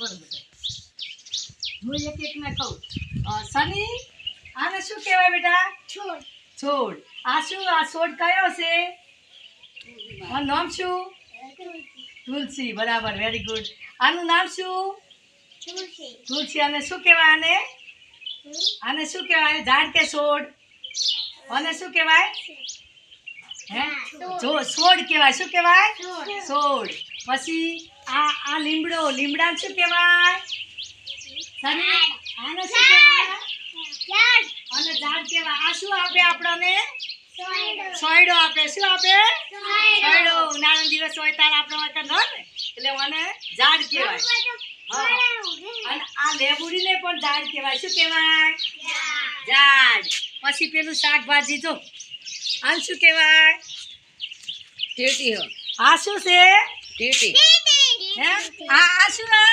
કરો બધા. હું એક એક ને કહું. સની આને શું કહેવાય બેટા? છોડ. છોડ. આ શું? આ છોડ કયો છે? આનું નામ શું? તુલસી. બરાબર, વેરી ગુડ. આનું નામ શું? તુલસી. તુલસી. અને શું કહેવાય આને? આને શું કહેવાય? ઝાડ કે છોડ? આને શું કહેવાય? હે? છોડ કહેવાય. શું કહેવાય? છોડ. પછી આ લીમડો. લીમડાને શું કહેવાય? સની આને શું કહેવાય? ઝાડ. અને ઝાડ કહેવાય. આ શું આપે આપણને? છોડ. છોયડો આપે. શું આપે? છોડ. છોયડો. ઉનાળાના દિવસ હોય ત્યારે આપણે હોય ત્યારે ન ને એટલે મને ઝાડ કહેવાય. હા. અને આ લેબુડીને પણ ઝાડ કહેવાય. શું કહેવાય? ઝાડ. પછી પેલું શાકભાજી જો આને શું કહેવાય? ટેટી. આ શું છે? ટેટી. હે? આ શું છે?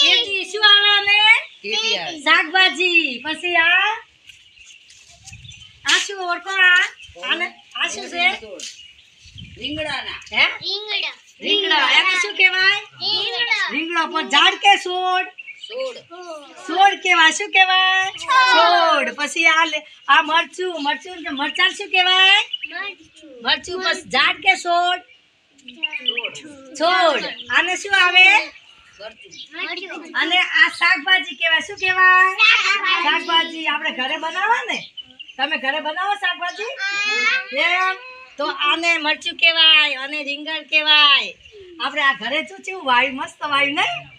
ખેતી. શું આવે આને? ટેટી આવે. શાકભાજી. પછી આ શું ઓળખો? આને આ શું છે? રીંગણાના. હે? રીંગણા. રીંગણા. એને શું કહેવાય? રીંગણા. રીંગણો. પણ ઝાડ કે છોડ? છોડ. છોડ કહેવાય. શું કહેવાય? છોડ. પછી આ મરચું. મરચાં શું કહેવાય? મરચું. મરચું. પછી ઝાડ કે છોડ? છોડ. છોડ. આને શું આવે? મરચું. અને આ શાકભાજી કહેવાય. શું કહેવાય? શાકભાજી. આપણે ઘરે બનાવો ને? તમે ઘરે બનાવો શાકભાજી? એમ તો આને મરચું કહેવાય અને રીંગણ કહેવાય. આપણે આ ઘરે શું છે? વાયુ મસ્ત વાયુ નહીં?